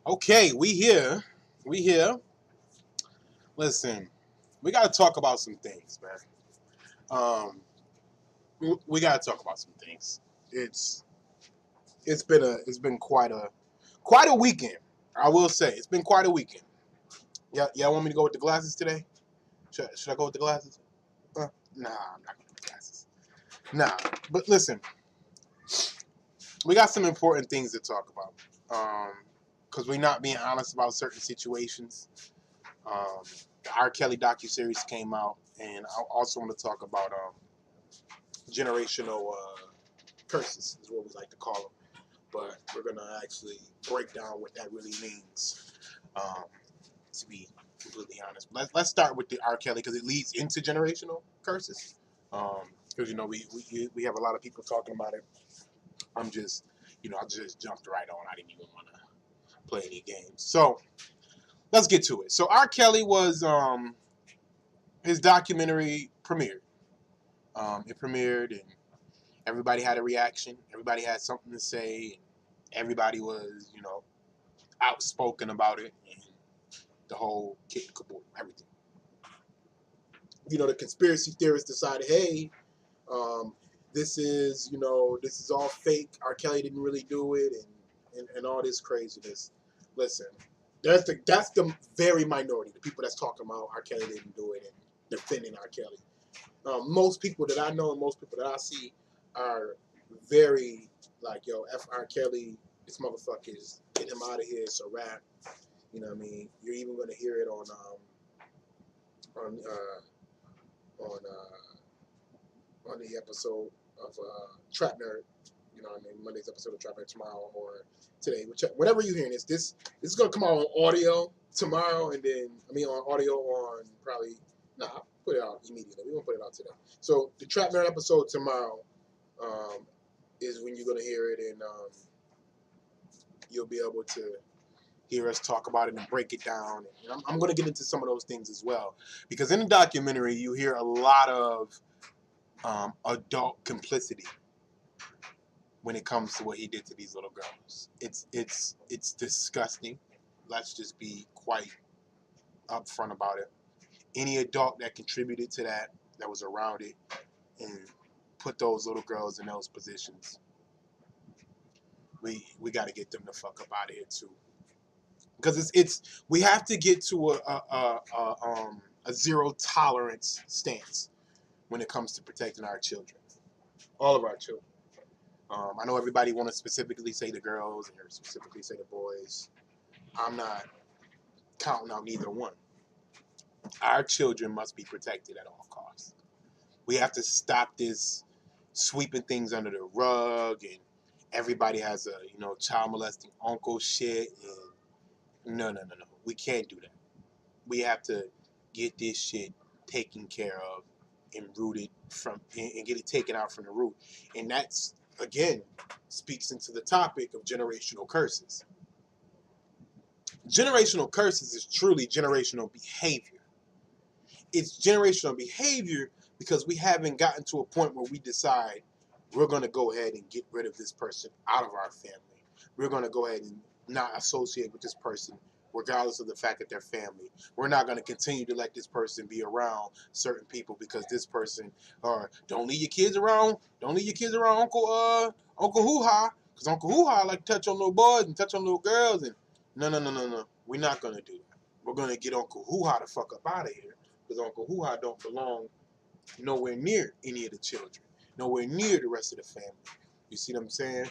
Okay, we here. We here. Listen, we got to talk about some things, man. Um, we got to talk about some things. It's it's been quite a weekend. I will say it's been quite a weekend. Yeah, y'all want me to go with the glasses today? Should I go with the glasses? Nah, I'm not going with the glasses. Nah, but listen, we got some important things to talk about. Because we're not being honest about certain situations. Um, the R. Kelly docuseries came out, and I also want to talk about generational curses, is what we like to call them. But we're gonna actually break down what that really means. Um, to be completely honest, let's start with the R. Kelly because it leads into generational curses. Because we have a lot of people talking about it. I'm just I just jumped right on. I didn't even want to play any games. So let's get to it. So R. Kelly was his documentary premiered. It premiered and everybody had a reaction. Everybody had something to say. And everybody was, outspoken about it and the whole kit and caboodle, everything. The conspiracy theorists decided, hey, um, this is all fake. R. Kelly didn't really do it, and all this craziness. Listen, that's the very minority, the people that's talking about R. Kelly didn't do it and defending R. Kelly. Most people that I know and most people that I see are very like, yo, F. R. Kelly, this motherfucker is get him out of here. It's a rap. You know what I mean? You're even going to hear it on on the episode of Trap Nerd. You know what I mean? Monday's episode of Trap Nerd tomorrow or today, whatever you're hearing. This is going to come out on audio tomorrow, and then on audio on probably I'll put it out immediately. We won't put it out today. So the Trap Nerd episode tomorrow um, is when you're going to hear it, and you'll be able to hear us talk about it and break it down. And I'm going to get into some of those things as well, because in the documentary you hear a lot of adult complicity when it comes to what he did to these little girls. It's disgusting. Let's just be quite upfront about it. Any adult that contributed to that was around it, and put those little girls in those positions, we got to get them the fuck up out of here too. Because it's we have to get to a zero tolerance stance when it comes to protecting our children, all of our children. I know everybody want to specifically say the girls and specifically say the boys. I'm not counting out neither one. Our children must be protected at all costs. We have to stop this sweeping things under the rug and everybody has a child molesting uncle shit. And no. We can't do that. We have to get this shit taken care of and rooted and get it taken out from the root. And that's again speaks into the topic of generational curses. Generational curses is truly generational behavior. It's generational behavior because we haven't gotten to a point where we decide we're going to go ahead and get rid of this person out of our family. We're going to go ahead and not associate with this person regardless of the fact that they're family. We're not going to continue to let this person be around certain people because this person, or don't leave your kids around. Don't leave your kids around Uncle Hoo Ha, because Uncle Hoo Ha like to touch on little boys and touch on little girls. And no. We're not going to do that. We're going to get Uncle Hoo Ha the fuck up out of here, because Uncle Hoo Ha don't belong nowhere near any of the children, nowhere near the rest of the family. You see what I'm saying?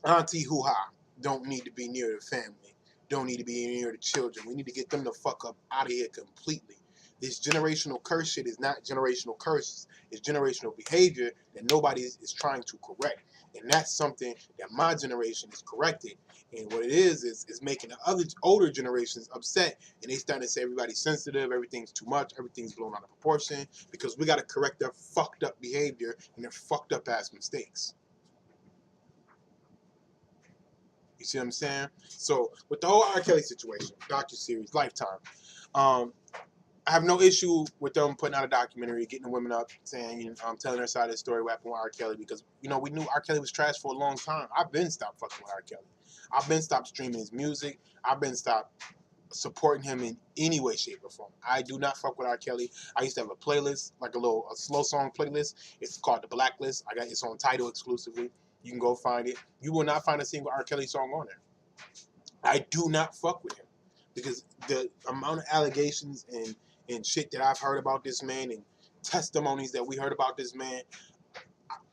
Auntie Hoo Ha don't need to be near the family, don't need to be near the children. We need to get them the fuck up out of here completely. This generational curse shit is not generational curses. It's generational behavior that nobody is trying to correct. And that's something that my generation is corrected. And what it is making the other older generations upset. And they starting to say everybody's sensitive, everything's too much, everything's blown out of proportion. Because we got to correct their fucked up behavior and their fucked up ass mistakes. You see what I'm saying? So with the whole R. Kelly situation, docuseries, Lifetime, um, I have no issue with them putting out a documentary, getting the women up, saying, telling their side of the story, what happened with R. Kelly, because we knew R. Kelly was trash for a long time. I've been stopped fucking with R. Kelly. I've been stopped streaming his music. I've been stopped supporting him in any way, shape, or form. I do not fuck with R. Kelly. I used to have a playlist, like a slow song playlist. It's called The Blacklist. I got it's on Tidal exclusively. You can go find it. You will not find a single R. Kelly song on there. I do not fuck with him because the amount of allegations and shit that I've heard about this man and testimonies that we heard about this man,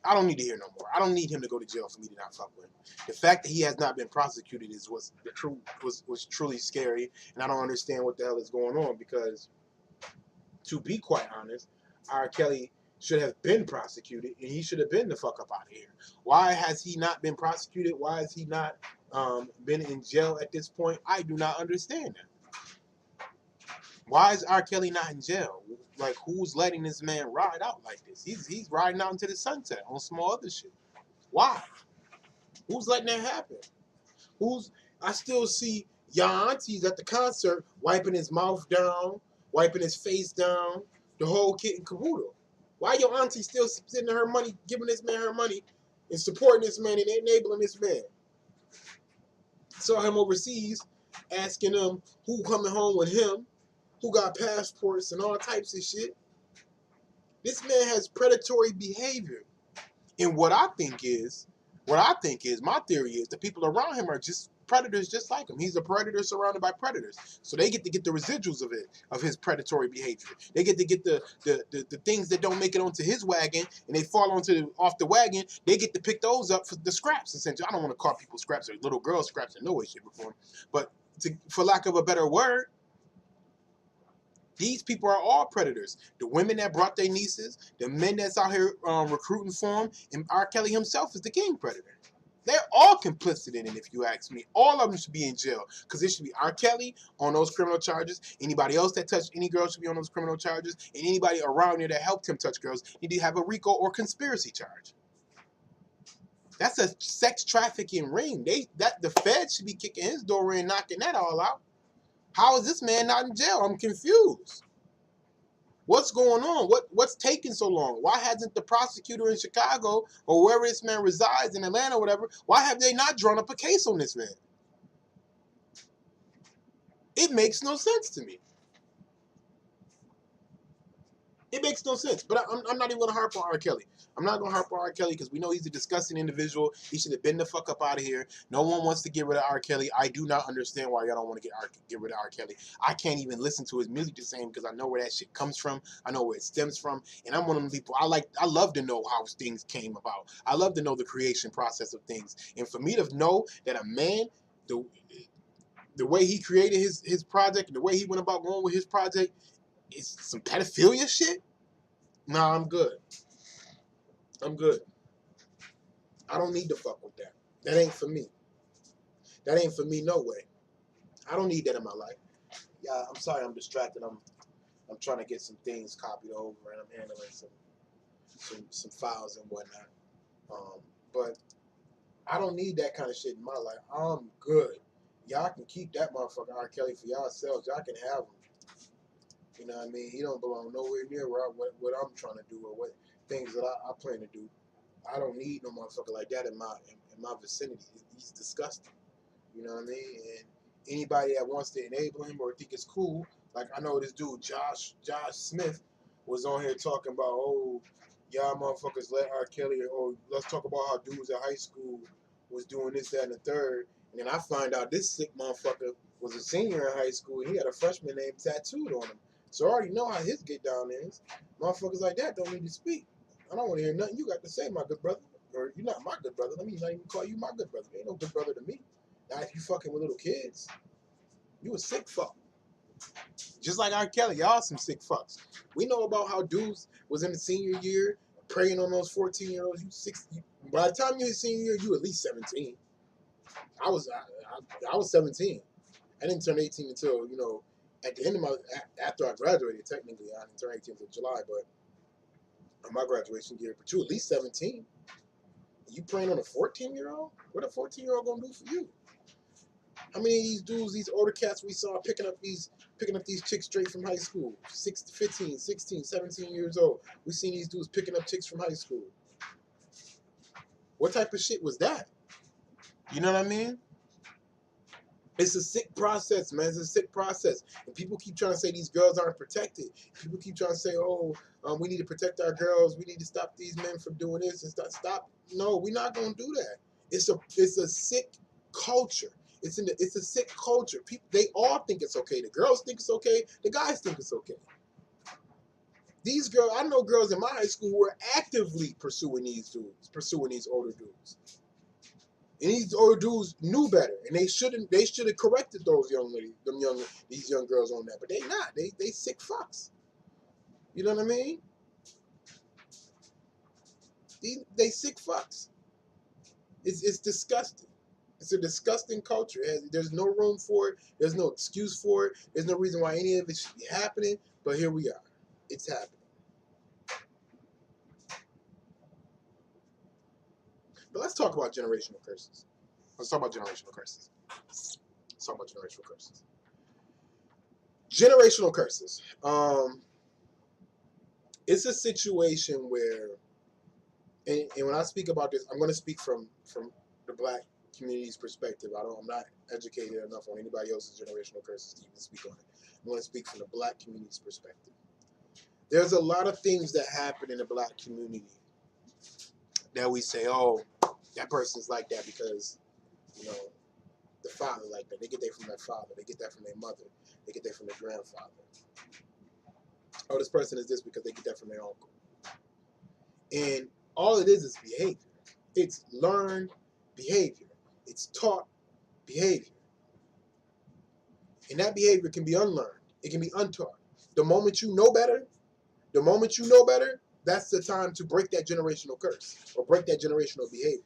I don't need to hear no more. I don't need him to go to jail for me to not fuck with him. The fact that he has not been prosecuted is was truly scary, and I don't understand what the hell is going on because, to be quite honest, R. Kelly should have been prosecuted and he should have been the fuck up out of here. Why has he not been prosecuted? Why has he not been in jail at this point? I do not understand that. Why is R. Kelly not in jail? Like, who's letting this man ride out like this? He's riding out into the sunset on some other shit. Why? Who's letting that happen? I still see y'all aunties at the concert wiping his mouth down, wiping his face down, the whole kit and caboodle. Why your auntie still sending her money, giving this man her money, and supporting this man and enabling this man? Saw him overseas, asking them who coming home with him, who got passports and all types of shit. This man has predatory behavior. And my theory is the people around him are just predators just like him. He's a predator surrounded by predators. So they get to get the residuals of it, of his predatory behavior. They get to get the things that don't make it onto his wagon and they fall off the wagon, they get to pick those up for the scraps, essentially. I don't want to call people scraps or little girl scraps in no way, shape, or form. But for lack of a better word, these people are all predators. The women that brought their nieces, the men that's out here recruiting for them, and R. Kelly himself is the king predator. They're all complicit in it, if you ask me. All of them should be in jail because it should be R. Kelly on those criminal charges. Anybody else that touched any girl should be on those criminal charges. And anybody around there that helped him touch girls need to have a RICO or conspiracy charge. That's a sex trafficking ring. The Fed should be kicking his door in, knocking that all out. How is this man not in jail? I'm confused. What's going on? What's taking so long? Why hasn't the prosecutor in Chicago or wherever this man resides in Atlanta or whatever, why have they not drawn up a case on this man? It makes no sense to me. It makes no sense. But I'm not even going to harp on R. Kelly. I'm not going to harp on R. Kelly because we know he's a disgusting individual. He should have been the fuck up out of here. No one wants to get rid of R. Kelly. I do not understand why y'all don't want to get rid of R. Kelly. I can't even listen to his music the same because I know where that shit comes from. I know where it stems from. And I'm one of them people, I love to know how things came about. I love to know the creation process of things. And for me to know that a man, the way he created his project and the way he went about going with his project, it's some pedophilia shit? Nah, I'm good. I'm good. I don't need to fuck with that. That ain't for me. That ain't for me no way. I don't need that in my life. Yeah, I'm sorry I'm distracted. I'm trying to get some things copied over and I'm handling some files and whatnot. But I don't need that kind of shit in my life. I'm good. Y'all can keep that motherfucker R. Kelly for yourselves. Y'all can have him. You know what I mean? He don't belong nowhere near what I'm trying to do or what things that I plan to do. I don't need no motherfucker like that in my vicinity. He's disgusting. You know what I mean? And anybody that wants to enable him or think it's cool, like I know this dude Josh Smith was on here talking about, oh, y'all motherfuckers let R. Kelly, or let's talk about how dudes at high school was doing this, that, and the third. And then I find out this sick motherfucker was a senior in high school and he had a freshman name tattooed on him. So I already know how his get down is. Motherfuckers like that don't need to speak. I don't want to hear nothing you got to say, my good brother. Or you're not my good brother. Let me not even call you my good brother. You ain't no good brother to me. Not if you fucking with little kids. You a sick fuck. Just like R. Kelly, y'all some sick fucks. We know about how dudes was in the senior year preying on those 14-year-olds. By the time you hit senior year, you at least 17. I was 17. I didn't turn 18 until, at the end of after I graduated, technically. I didn't turn 18 until July, but on my graduation year. But you at least 17. You preying on a 14-year-old? What a 14-year-old gonna do for you? How many of these dudes, these older cats we saw picking up these chicks straight from high school, 15, 16, 17 years old. We seen these dudes picking up chicks from high school. What type of shit was that? You know what I mean? It's a sick process, man. It's a sick process. And people keep trying to say these girls aren't protected. People keep trying to say, oh, we need to protect our girls. We need to stop these men from doing this and stop. No, we're not going to do that. It's a sick culture. It's a sick culture. People, they all think it's okay. The girls think it's okay. The guys think it's okay. These girls, I know girls in my high school who were actively pursuing these dudes, pursuing these older dudes. And these older dudes knew better, and they should have corrected those these young girls on that, but they not. They sick fucks. You know what I mean? They sick fucks. It's disgusting. It's a disgusting culture. There's no room for it. There's no excuse for it. There's no reason why any of it should be happening. But here we are. It's happening. But let's talk about generational curses. Let's talk about generational curses. Generational curses. It's a situation where, and when I speak about this, I'm going to speak from the black community's perspective. I'm not educated enough on anybody else's generational curses to even speak on it. I'm going to speak from the black community's perspective. There's a lot of things that happen in the black community that we say, oh, that person's like that because, you know, the father like that. They get that from their father. They get that from their mother. They get that from their grandfather. Oh, this person is this because they get that from their uncle. And all it is behavior. It's learned behavior. It's taught behavior. And that behavior can be unlearned. It can be untaught. The moment you know better, that's the time to break that generational curse or break that generational behavior.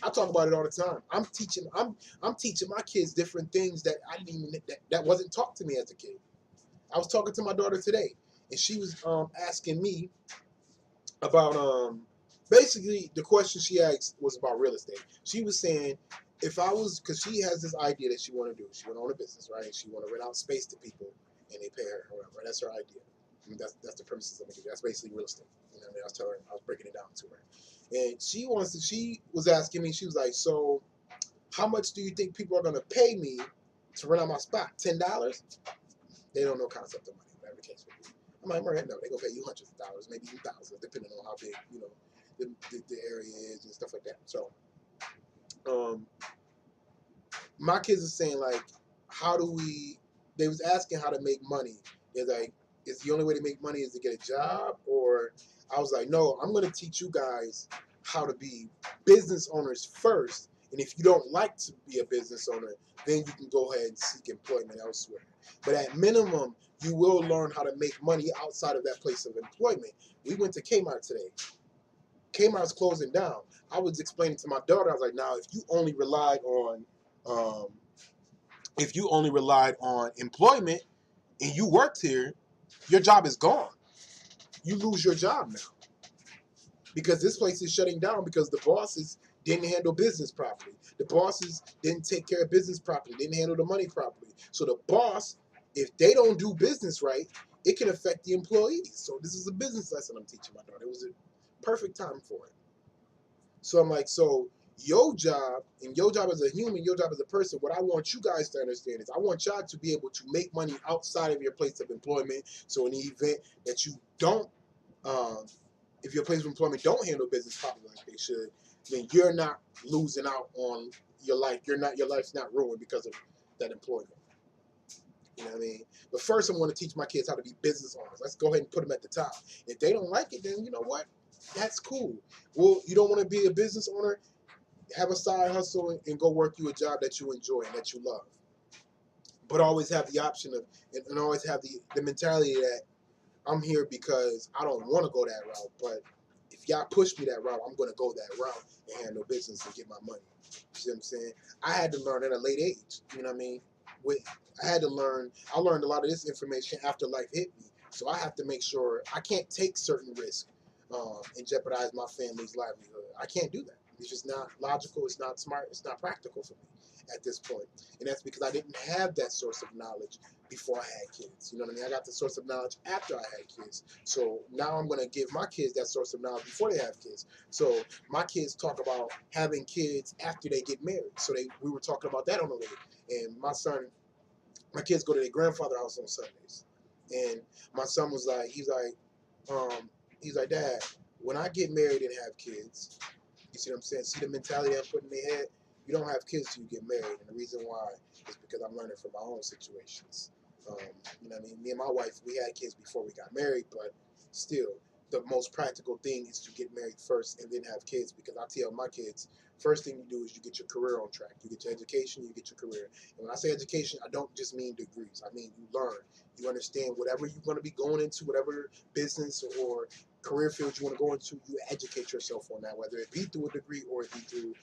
I talk about it all the time. I'm teaching my kids different things that I didn't even that wasn't taught to me as a kid. I was talking to my daughter today, and she was asking me about basically the question she asked was about real estate. She was saying if I was, because she has this idea that she want to do. She want to own a business, right? And she want to rent out space to people, and they pay her, or whatever. Right? That's her idea. I mean, that's the premises of it. That's basically real estate. You know what I mean? I was breaking it down to her, and she was asking me. She was like, so how much do you think people are gonna pay me to rent out my spot? $10? They don't know concept of money, whatever the case may be. I'm like, Maria, no, they're gonna pay you hundreds of dollars, maybe even thousands, depending on how big, you know, the area is and stuff like that. So my kids are saying like, they was asking how to make money. They're like, is the only way to make money is to get a job? Or I was like, no, I'm gonna teach you guys how to be business owners first. And if you don't like to be a business owner, then you can go ahead and seek employment elsewhere. But at minimum, you will learn how to make money outside of that place of employment. We went to Kmart today. Kmart's closing down. I was explaining to my daughter, I was like, now, if you only relied on employment and you worked here, your job is gone. You lose your job now. Because this place is shutting down because the bosses didn't handle business properly. The bosses didn't take care of business properly, didn't handle the money properly. So the boss, if they don't do business right, it can affect the employees. So this is a business lesson I'm teaching my daughter. It was a perfect time for it. So I'm like, so your job as a human, your job as a person, what I want you guys to understand is I want y'all to be able to make money outside of your place of employment. So in the event that you don't, if your place of employment don't handle business properly like they should, then you're not losing out on your life. Your life's not ruined because of that employment. You know what I mean? But first, I'm going to teach my kids how to be business owners. Let's go ahead and put them at the top. If they don't like it, then you know what? That's cool. Well, you don't want to be a business owner? Have a side hustle and go work you a job that you enjoy and that you love. But always have the option of, and always have the mentality that I'm here because I don't want to go that route, but if y'all push me that route, I'm going to go that route and handle business and get my money. You see what I'm saying? I had to learn at a late age. You know what I mean? I learned a lot of this information after life hit me. So I have to make sure I can't take certain risks and jeopardize my family's livelihood. I can't do that. It's just not logical. It's not smart. It's not practical for me at this point. And that's because I didn't have that source of knowledge before I had kids. You know what I mean? I got the source of knowledge after I had kids. So now I'm going to give my kids that source of knowledge before they have kids. So my kids talk about having kids after they get married. So we were talking about that on the way. And my kids go to their grandfather's house on Sundays. And my son was like, he's like, Dad, when I get married and have kids, you see what I'm saying? See the mentality I'm putting in their head? You don't have kids till you get married. And the reason why is because I'm learning from my own situations. You know what I mean? Me and my wife, we had kids before we got married, but still, the most practical thing is to get married first and then have kids, because I tell my kids, first thing you do is you get your career on track. You get your education, you get your career. And when I say education, I don't just mean degrees. I mean you learn. You understand whatever you're going to be going into, whatever business or career field you want to go into, you educate yourself on that, whether it be through a degree or it be through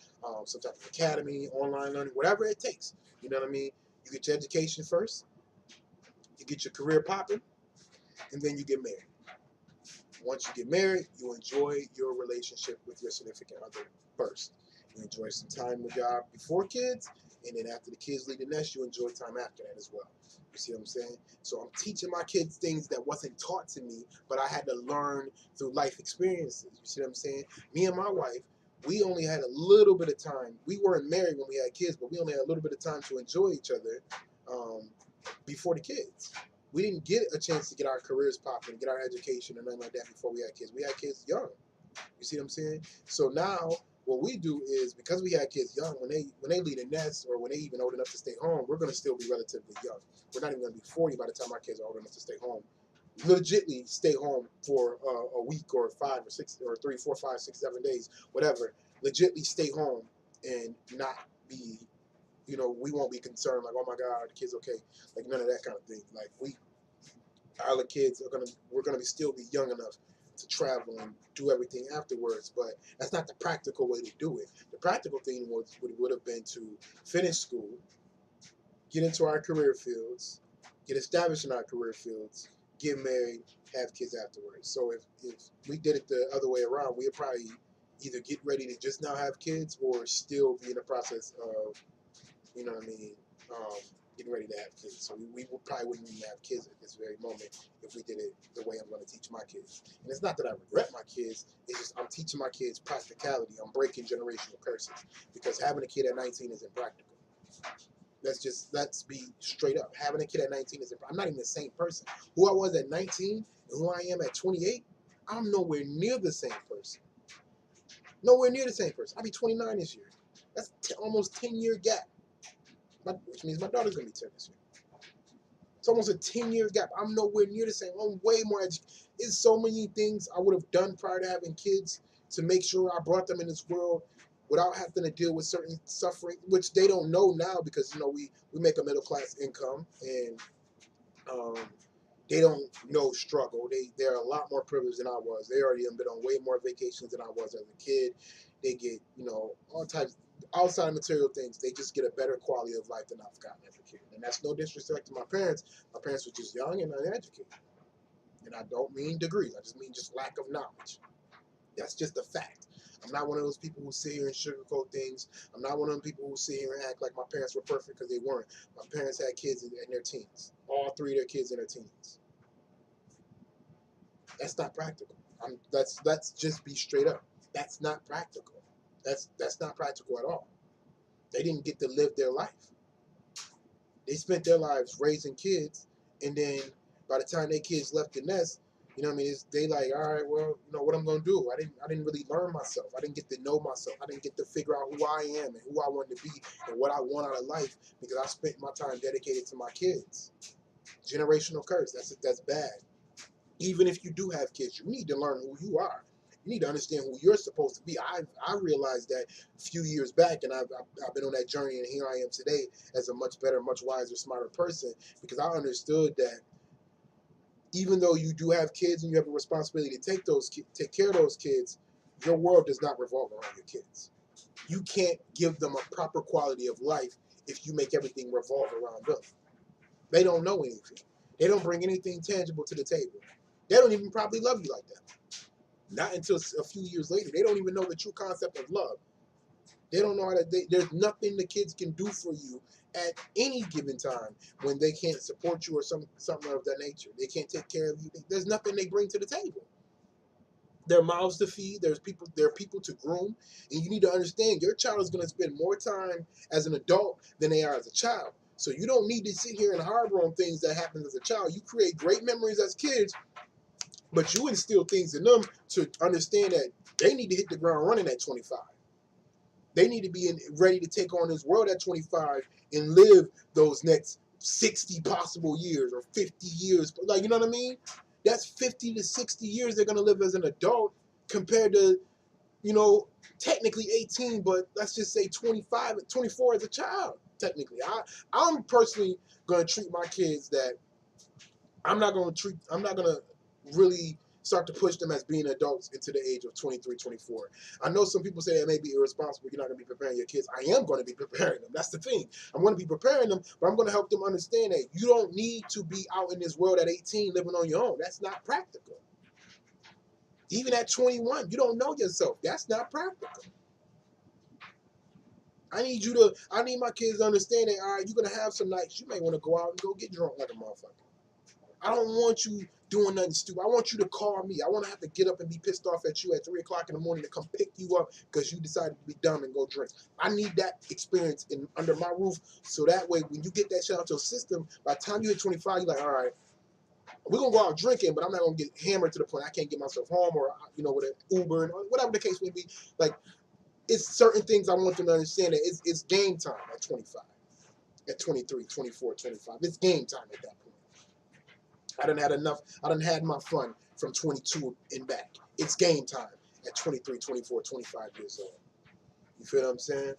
some type of academy, online learning, whatever it takes. You know what I mean? You get your education first, you get your career popping, and then you get married. Once you get married, you enjoy your relationship with your significant other first. You enjoy some time with y'all before kids, and then after the kids leave the nest, you enjoy time after that as well. You see what I'm saying? So I'm teaching my kids things that wasn't taught to me, but I had to learn through life experiences. You see what I'm saying? Me and my wife, we only had a little bit of time. We weren't married when we had kids, but we only had a little bit of time to enjoy each other before the kids. We didn't get a chance to get our careers popping, get our education and nothing like that before we had kids. We had kids young. You see what I'm saying? So now what we do is, because we had kids young, when they leave the nest or when they even old enough to stay home, we're gonna still be relatively young. We're not even gonna be 40 by the time our kids are old enough to stay home. Legitly stay home for a week or 5 or 6 or 3, 4, 5, 6, 7 days, whatever. Legitly stay home and not be, we won't be concerned like, oh my God, are the kids okay? Like none of that kind of thing. Like our kids we're gonna still be young enough to travel and do everything afterwards, but that's not the practical way to do it. The practical thing would have been to finish school, get into our career fields, get established in our career fields, get married, have kids afterwards. So if we did it the other way around, we'd probably either get ready to just now have kids or still be in the process of, you know what I mean, getting ready to have kids. So we probably wouldn't even have kids at this very moment if we did it the way I'm going to teach my kids. And it's not that I regret my kids. It's just I'm teaching my kids practicality. I'm breaking generational curses, because having a kid at 19 is impractical. Let's be straight up. Having a kid at 19 is I'm not even the same person. Who I was at 19 and who I am at 28, I'm nowhere near the same person. Nowhere near the same person. I'll be 29 this year. That's almost 10-year gap. Which means my daughter's going to be 10 this year. It's almost a 10-year gap. I'm nowhere near the same. I'm way more educated. There's so many things I would have done prior to having kids to make sure I brought them in this world without having to deal with certain suffering, which they don't know now, because we make a middle class income, and they don't know struggle. They're a lot more privileged than I was. They already have been on way more vacations than I was as a kid. They get all types outside material things. They just get a better quality of life than I've gotten as a kid. And that's no disrespect to my parents. My parents were just young and uneducated. And I don't mean degrees. I just mean just lack of knowledge. That's just a fact. I'm not one of those people who sit here and sugarcoat things. I'm not one of them people who sit here and act like my parents were perfect, because they weren't. My parents had kids in their teens. All three of their kids in their teens. That's not practical. Let's just be straight up. That's not practical. That's not practical at all. They didn't get to live their life. They spent their lives raising kids, and then by the time their kids left the nest, they like, all right, well, what I'm gonna do? I didn't really learn myself. I didn't get to know myself. I didn't get to figure out who I am and who I wanted to be and what I want out of life, because I spent my time dedicated to my kids. Generational curse. That's bad. Even if you do have kids, you need to learn who you are. You need to understand who you're supposed to be. I realized that a few years back, and I've been on that journey, and here I am today as a much better, much wiser, smarter person, because I understood that even though you do have kids and you have a responsibility to take care of those kids, your world does not revolve around your kids. You can't give them a proper quality of life if you make everything revolve around them. They don't know anything. They don't bring anything tangible to the table. They don't even probably love you like that. Not until a few years later. They don't even know the true concept of love. They don't know how to. There's nothing the kids can do for you at any given time when they can't support you or something of that nature. They can't take care of you. There's nothing they bring to the table. There are mouths to feed. There are people to groom, and you need to understand your child is going to spend more time as an adult than they are as a child. So you don't need to sit here and harbor on things that happened as a child. You create great memories as kids, but you instill things in them to understand that they need to hit the ground running at 25. They need to be ready to take on this world at 25 and live those next 60 possible years or 50 years. Like, you know what I mean? That's 50 to 60 years they're going to live as an adult compared to, technically 18, but let's just say 25, 24 as a child, technically. I'm personally going to treat my kids that I'm not going to really start to push them as being adults into the age of 23, 24. I know some people say it may be irresponsible. You're not going to be preparing your kids. I am going to be preparing them. That's the thing. I'm going to be preparing them, but I'm going to help them understand that you don't need to be out in this world at 18 living on your own. That's not practical. Even at 21, you don't know yourself. That's not practical. I need my kids to understand that, all right, you're going to have some nights you may want to go out and go get drunk like a motherfucker. I don't want you doing nothing stupid. I want you to call me. I want to have to get up and be pissed off at you at 3 o'clock in the morning to come pick you up because you decided to be dumb and go drink. I need that experience under my roof so that way when you get that shit out your system, by the time you hit 25, you're like, all right, we're going to go out drinking, but I'm not going to get hammered to the point I can't get myself home or, with an Uber and whatever the case may be. Like, it's certain things I want them to understand that it's game time at 25, at 23, 24, 25. It's game time at that point. I done had my fun from 22 and back. It's game time at 23, 24, 25 years old. You feel what I'm saying?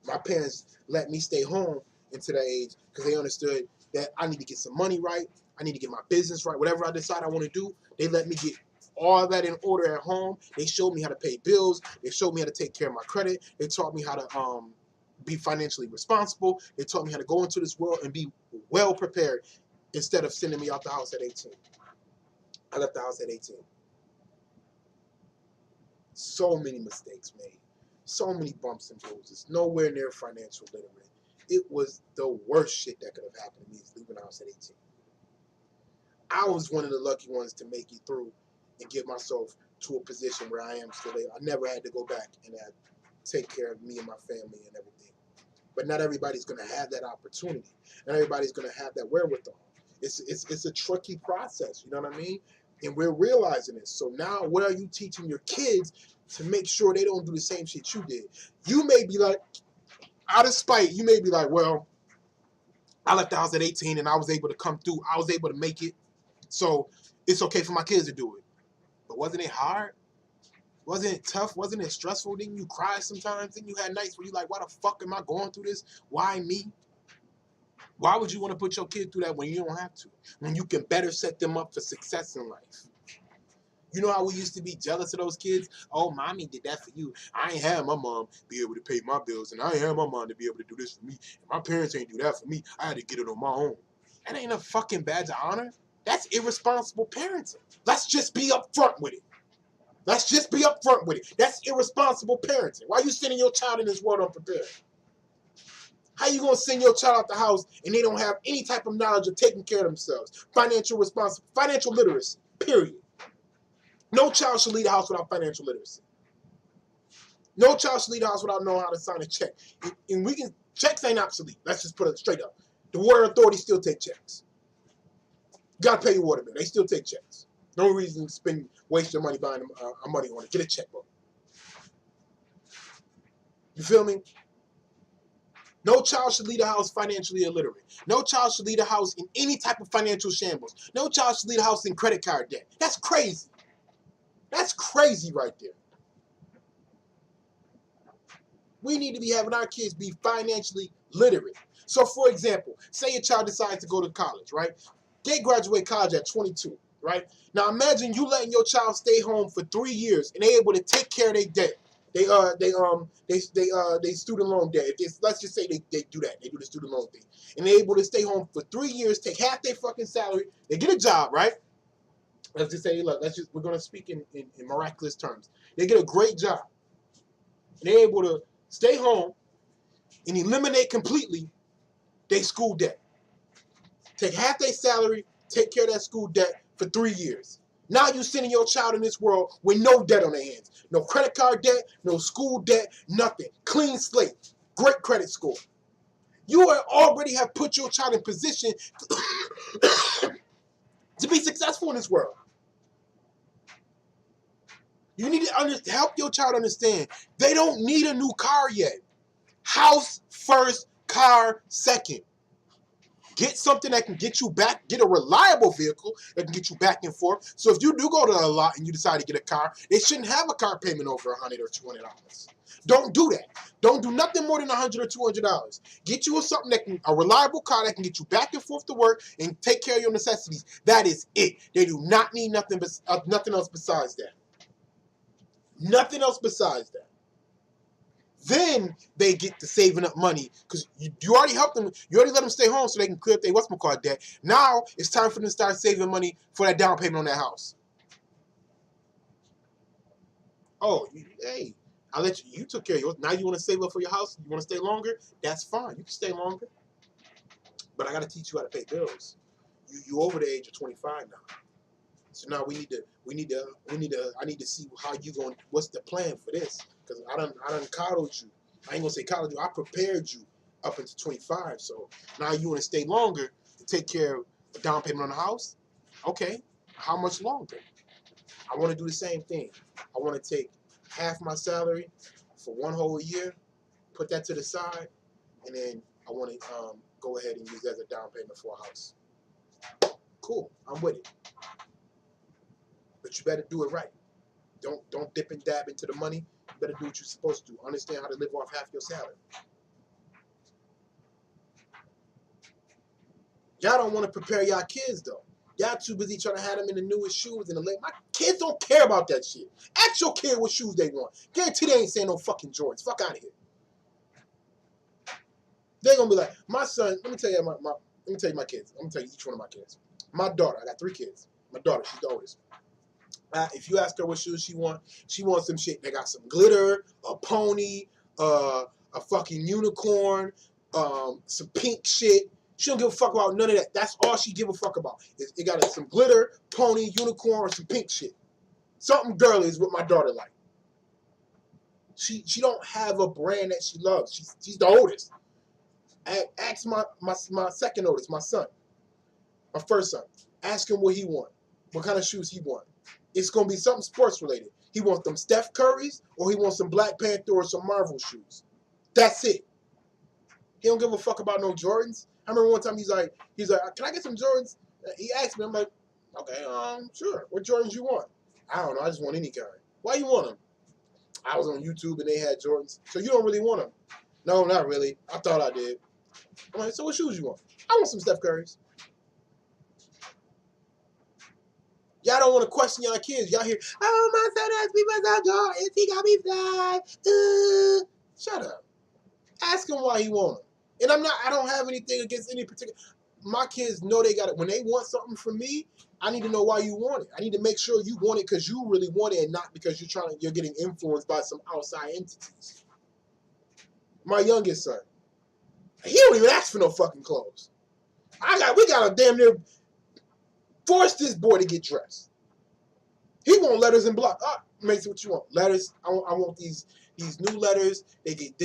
My parents let me stay home into that age because they understood that I need to get some money right. I need to get my business right. Whatever I decide I want to do, they let me get all that in order at home. They showed me how to pay bills. They showed me how to take care of my credit. They taught me how to be financially responsible. They taught me how to go into this world and be well prepared instead of sending me out the house at 18. I left the house at 18. So many mistakes made. So many bumps and bruises. Nowhere near financial literate. It was the worst shit that could have happened to me is leaving the house at 18. I was one of the lucky ones to make it through and get myself to a position where I am today. I never had to go back and take care of me and my family and everything. But not everybody's going to have that opportunity. Not everybody's going to have that wherewithal. It's a tricky process, you know what I mean? And we're realizing this. So now what are you teaching your kids to make sure they don't do the same shit you did? You may be like, out of spite, you may be like, well, I left the house at 18 and I was able to come through. I was able to make it. So it's okay for my kids to do it. But wasn't it hard? Wasn't it tough? Wasn't it stressful? Didn't you cry sometimes? Didn't you have nights where you like, why the fuck am I going through this? Why me? Why would you want to put your kid through that when you don't have to? When you can better set them up for success in life? You know how we used to be jealous of those kids? Oh, mommy did that for you. I ain't had my mom be able to pay my bills, and I ain't had my mom to be able to do this for me. And my parents ain't do that for me. I had to get it on my own. That ain't a fucking badge of honor. That's irresponsible parenting. Let's just be upfront with it. Let's just be upfront with it. That's irresponsible parenting. Why are you sending your child in this world unprepared? How you gonna send your child out the house and they don't have any type of knowledge of taking care of themselves? Financial literacy, period. No child should leave the house without financial literacy. No child should leave the house without knowing how to sign a check. And checks ain't obsolete. Let's just put it straight up. The water authority still take checks. You gotta pay your water bill. They still take checks. No reason to waste your money buying a money order. Get a checkbook. You feel me? No child should leave the house financially illiterate. No child should leave the house in any type of financial shambles. No child should leave the house in credit card debt. That's crazy. That's crazy right there. We need to be having our kids be financially literate. So, for example, say your child decides to go to college, right? They graduate college at 22, right? Now, imagine you letting your child stay home for 3 years and they're able to take care of their debt. They student loan debt. Let's just say they do that. They do the student loan thing. And they're able to stay home for 3 years, take half their fucking salary. They get a job, right? Let's just say, look, we're going to speak in miraculous terms. They get a great job. And they're able to stay home, and eliminate completely their school debt. Take half their salary, take care of that school debt for 3 years. Now you're sending your child in this world with no debt on their hands. No credit card debt, no school debt, nothing. Clean slate. Great credit score. You already have put your child in position to be successful in this world. You need to help your child understand they don't need a new car yet. House first, car second. Get something that can get you back, get a reliable vehicle that can get you back and forth. So if you do go to a lot and you decide to get a car, they shouldn't have a car payment over $100 or $200. Don't do that. Don't do nothing more than $100 or $200. Get you something that can, a reliable car that can get you back and forth to work and take care of your necessities. That is it. They do not need nothing else besides that. Nothing else besides that. Then they get to saving up money because you already helped them. You already let them stay home so they can clear up their whatchamacallit debt. Now it's time for them to start saving money for that down payment on that house. Oh, hey, I let you. You took care of yours. Now you want to save up for your house? You want to stay longer? That's fine. You can stay longer. But I got to teach you how to pay bills. You over the age of 25 now. So now I need to see how you going. What's the plan for this? Because I done coddled you. I ain't gonna say coddled you. I prepared you up until 25. So now you want to stay longer to take care of the down payment on the house. Okay, how much longer? I want to do the same thing. I want to take half my salary for one whole year, put that to the side, and then I want to go ahead and use that as a down payment for a house. Cool, I'm with it. But you better do it right. Don't dip and dab into the money. You better do what you're supposed to do. Understand how to live off half your salary. Y'all don't want to prepare y'all kids though. Y'all too busy trying to have them in the newest shoes and the late. My kids don't care about that shit. Ask your kid what shoes they want. Guarantee they ain't saying no fucking Jordans. Fuck out of here. They're gonna be like, my son. Let me tell you my kids. I'm gonna tell you each one of my kids. My daughter. I got 3 kids. My daughter. She's the oldest. If you ask her what shoes she wants some shit. They got some glitter, a pony, a fucking unicorn, some pink shit. She don't give a fuck about none of that. That's all she give a fuck about. It got some glitter, pony, unicorn, or some pink shit. Something girly is what my daughter like. She don't have a brand that she loves. She's the oldest. Ask my second oldest, my son, my first son. Ask him what he want. What kind of shoes he want. It's going to be something sports related. He wants them Steph Curry's or he wants some Black Panther or some Marvel shoes. That's it. He don't give a fuck about no Jordans. I remember one time he's like, can I get some Jordans? He asked me, I'm like, okay, sure. What Jordans you want? I don't know. I just want any kind. Why you want them? I was on YouTube and they had Jordans. So you don't really want them? No, not really. I thought I did. I'm like, so what shoes you want? I want some Steph Curry's. Y'all don't want to question y'all kids. Y'all hear, oh, my son asked me about Jordans. He got me fly. Shut up. Ask him why he want them. And I don't have anything against any particular. My kids know they got it. When they want something from me, I need to know why you want it. I need to make sure you want it because you really want it and not because you're getting influenced by some outside entities. My youngest son, he don't even ask for no fucking clothes. We got to damn near force this boy to get dressed. He want letters and block. Makes it what you want. Letters. I want these new letters. They get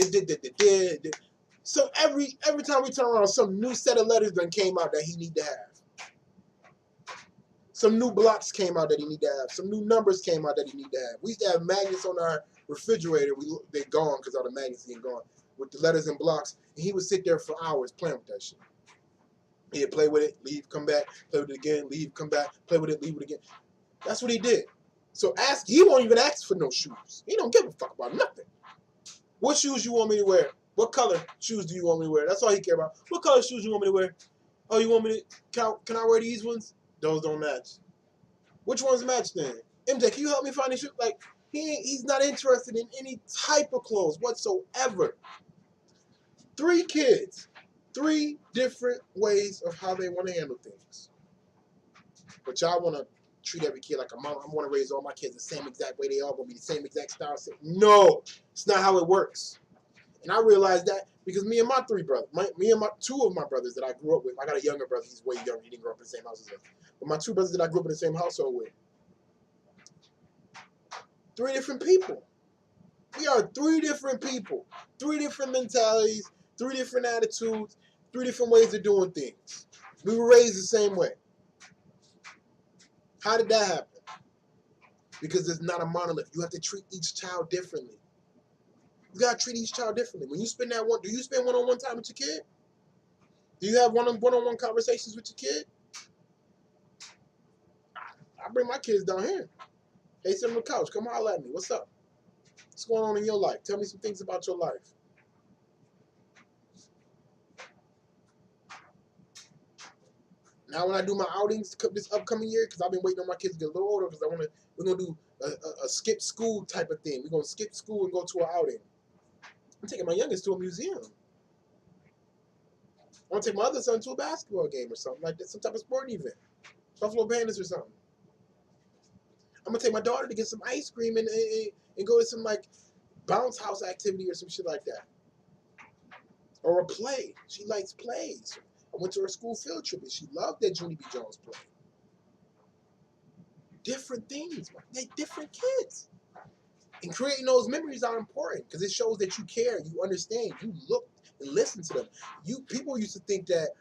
did. So every time we turn around, some new set of letters then came out that he need to have. Some new blocks came out that he need to have. Some new numbers came out that he need to have. We used to have magnets on our refrigerator. They're gone because all the magnets are gone with the letters and blocks. And he would sit there for hours playing with that shit. He'd play with it, leave, come back, play with it again, leave, come back, play with it, leave it again. That's what he did. So he won't even ask for no shoes. He don't give a fuck about nothing. What shoes you want me to wear? What color shoes do you want me to wear? That's all he care about. What color shoes you want me to wear? Oh, you want me to, can I wear these ones? Those don't match. Which ones match then? MJ, can you help me find these shoes? Like, he's not interested in any type of clothes whatsoever. 3 kids. 3 different ways of how they want to handle things. But y'all want to treat every kid like a mom. I want to raise all my kids the same exact way. They all going to be the same exact style. No, it's not how it works. And I realized that because me and my three brothers, me and my two of my brothers that I grew up with, I got a younger brother, he's way younger, he didn't grow up in the same house as us. But my two brothers that I grew up in the same household with, three different people. We are three different people, three different mentalities, three different attitudes, three different ways of doing things. We were raised the same way. How did that happen? Because there's not a monolith. You have to treat each child differently. You gotta treat each child differently. When you spend that one, do you spend one-on-one time with your kid? Do you have one-on-one conversations with your kid? I bring my kids down here. Hey, sit on the couch. Come holler at me. What's up? What's going on in your life? Tell me some things about your life. Now, when I do my outings this upcoming year, because I've been waiting on my kids to get a little older, because we're gonna do a skip school type of thing. We're gonna skip school and go to an outing. I'm taking my youngest to a museum. I want to take my other son to a basketball game or something like that, some type of sporting event, Buffalo Bandits or something. I'm gonna take my daughter to get some ice cream and go to some like bounce house activity or some shit like that, or a play. She likes plays. I went to her school field trip and she loved that Junie B. Jones play. Different things, man. They're different kids. And creating those memories are important because it shows that you care, you understand, you look and listen to them. People used to think that,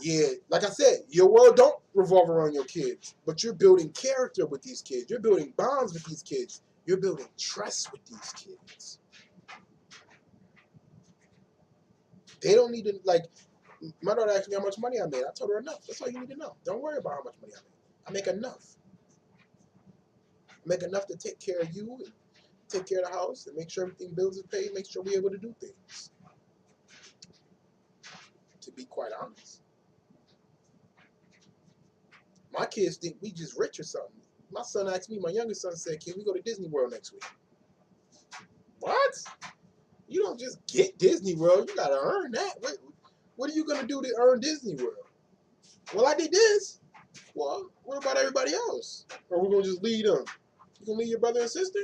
yeah, like I said, your world don't revolve around your kids, but you're building character with these kids. You're building bonds with these kids. You're building trust with these kids. They don't need to, like, my daughter asked me how much money I made. I told her enough. That's all you need to know. Don't worry about how much money I made. I make enough. I make enough to take care of you and take care of the house and make sure everything bills is paid, make sure we're able to do things. To be quite honest. My kids think we just rich or something. My son asked me, my youngest son said, can we go to Disney World next week? What? You don't just get Disney World. You got to earn that. What are you going to do to earn Disney World? Well, I did this. Well, what about everybody else? Or we're going to just lead them? You going to lead your brother and sister?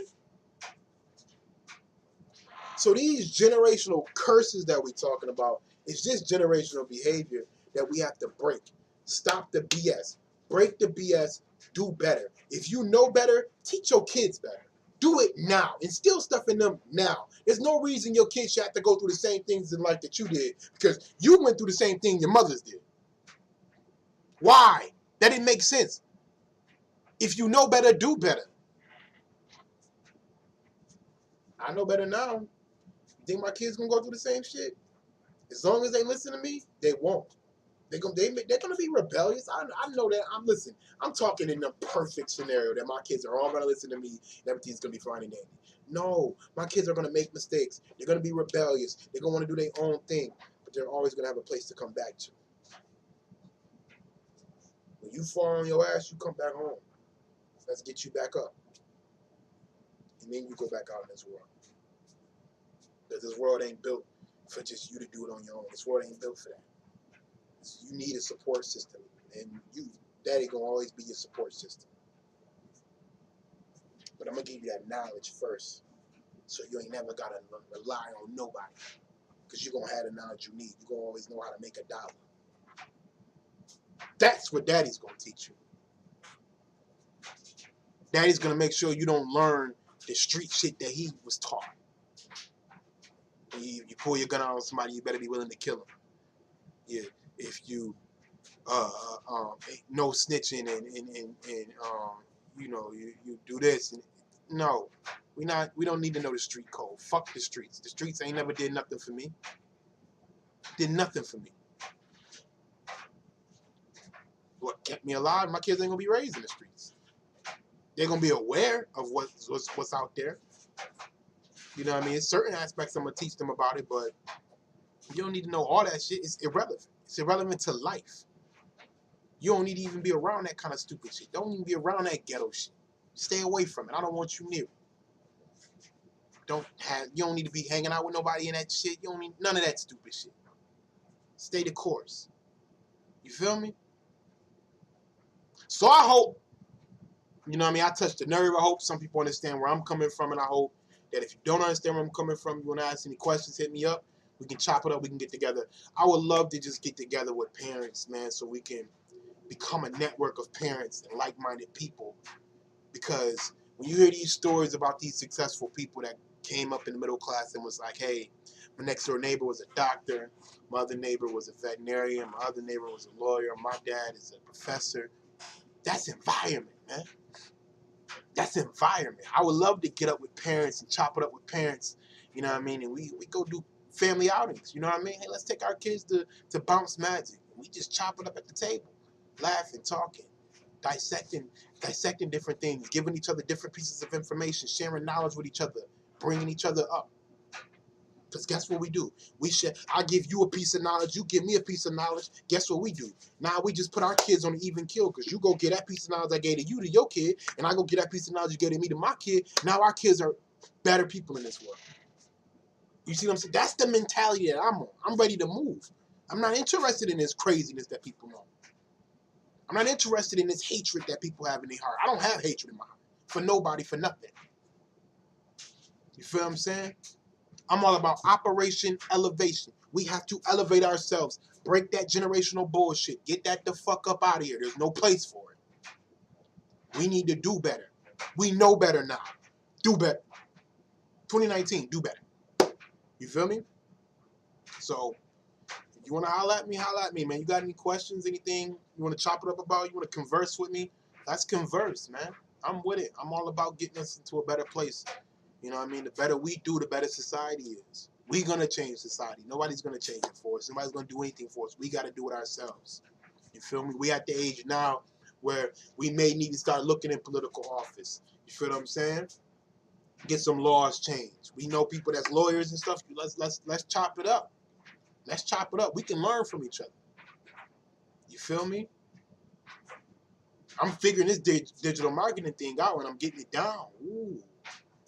So these generational curses that we're talking about, it's just generational behavior that we have to break. Stop the BS. Break the BS. Do better. If you know better, teach your kids better. Do it now. Instill stuff in them now. There's no reason your kids should have to go through the same things in life that you did because you went through the same thing your mothers did. Why? That didn't make sense. If you know better, do better. I know better now. You think my kids gonna go through the same shit? As long as they listen to me, they won't. They're gonna be rebellious. I know that. I'm talking in the perfect scenario that my kids are all gonna listen to me and everything's gonna be fine and dandy. No, my kids are gonna make mistakes. They're gonna be rebellious. They're gonna want to do their own thing, but they're always gonna have a place to come back to. When you fall on your ass, you come back home. Let's get you back up, and then you go back out in this world. Because this world ain't built for just you to do it on your own. This world ain't built for that. You need a support system, and daddy gonna always be your support system. But I'm gonna give you that knowledge first, so you ain't never gotta rely on nobody, because you're gonna have the knowledge you need. You're gonna always know how to make a dollar. That's what daddy's gonna teach you. Daddy's gonna make sure you don't learn the street shit that he was taught. You pull your gun out on somebody, you better be willing to kill him. Yeah, if you no snitching and you do this and no, we don't need to know the street code. Fuck the streets. The streets ain't never did nothing for me. Did nothing for me. What kept me alive? My kids ain't gonna be raised in the streets. They're gonna be aware of what's out there. You know what I mean? Certain aspects I'm gonna teach them about it, but you don't need to know all that shit. It's irrelevant. It's irrelevant to life. You don't need to even be around that kind of stupid shit. Don't even be around that ghetto shit. Stay away from it. I don't want you near it. You don't need to be hanging out with nobody in that shit. You don't need none of that stupid shit. Stay the course. You feel me? So I hope, you know what I mean, I touched the nerve. I hope some people understand where I'm coming from, and I hope that if you don't understand where I'm coming from, you want to ask any questions, hit me up. We can chop it up. We can get together. I would love to just get together with parents, man, so we can become a network of parents and like-minded people. Because when you hear these stories about these successful people that came up in the middle class and was like, hey, my next door neighbor was a doctor, my other neighbor was a veterinarian, my other neighbor was a lawyer, my dad is a professor. That's environment, man. That's environment. I would love to get up with parents and chop it up with parents, you know what I mean? And we go do family outings, you know what I mean? Hey, let's take our kids to Bounce Magic. We just chop it up at the table, laughing, talking, dissecting different things, giving each other different pieces of information, sharing knowledge with each other, bringing each other up. Because guess what we do? We share. I give you a piece of knowledge. You give me a piece of knowledge. Guess what we do? Now we just put our kids on an even kill. Because you go get that piece of knowledge I gave to you to your kid, and I go get that piece of knowledge you gave to me to my kid. Now our kids are better people in this world. You see what I'm saying? That's the mentality that I'm on. I'm ready to move. I'm not interested in this craziness that people know. I'm not interested in this hatred that people have in their heart. I don't have hatred in my heart. For nobody, for nothing. You feel what I'm saying? I'm all about Operation Elevation. We have to elevate ourselves. Break that generational bullshit. Get that the fuck up out of here. There's no place for it. We need to do better. We know better now. Do better. 2019, do better. You feel me? So, if you want to holler at me, man. You got any questions, anything you want to chop it up about? You want to converse with me? Let's converse, man. I'm with it. I'm all about getting us into a better place. You know what I mean? The better we do, the better society is. We're going to change society. Nobody's going to change it for us. Nobody's going to do anything for us. We got to do it ourselves. You feel me? We at the age now where we may need to start looking in political office. You feel what I'm saying? Get some laws changed. We know people that's lawyers and stuff. Let's chop it up. Let's chop it up. We can learn from each other. You feel me? I'm figuring this digital marketing thing out and I'm getting it down. Ooh.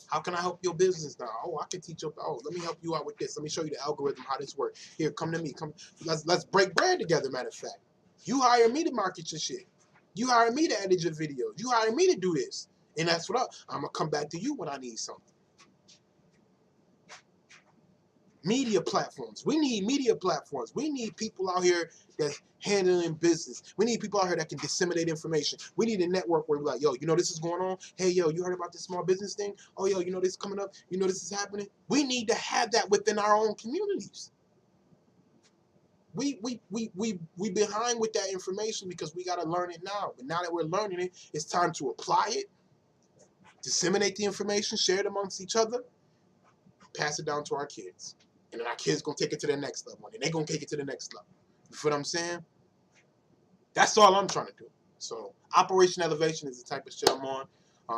How can I help your business now? Oh, I can teach you. Oh, let me help you out with this. Let me show you the algorithm, how this works. Here, come to me. Come. Let's break bread together, matter of fact. You hire me to market your shit. You hire me to edit your videos. You hire me to do this. And that's what I'm going to come back to you when I need something. Media platforms. We need media platforms. We need people out here that's handling business. We need people out here that can disseminate information. We need a network where we're like, yo, you know this is going on? Hey, yo, you heard about this small business thing? Oh, yo, you know this is coming up? You know this is happening? We need to have that within our own communities. We behind with that information because we got to learn it now. But now that we're learning it, it's time to apply it, disseminate the information, share it amongst each other, pass it down to our kids. And then our kids going to take it to the next level. And they're going to take it to the next level. You feel what I'm saying? That's all I'm trying to do. So Operation Elevation is the type of shit I'm on.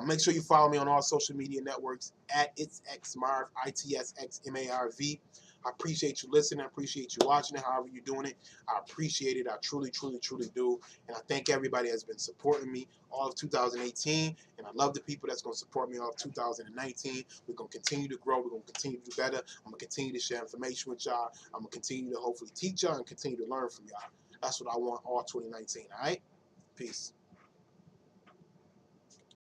Make sure you follow me on all social media networks at itsxmarv, ITSXMARV. I appreciate you listening. I appreciate you watching it, however you're doing it. I appreciate it. I truly, truly, truly do. And I thank everybody that's been supporting me all of 2018. And I love the people that's going to support me all of 2019. We're going to continue to grow. We're going to continue to do better. I'm going to continue to share information with y'all. I'm going to continue to hopefully teach y'all and continue to learn from y'all. That's what I want all 2019, all right? Peace.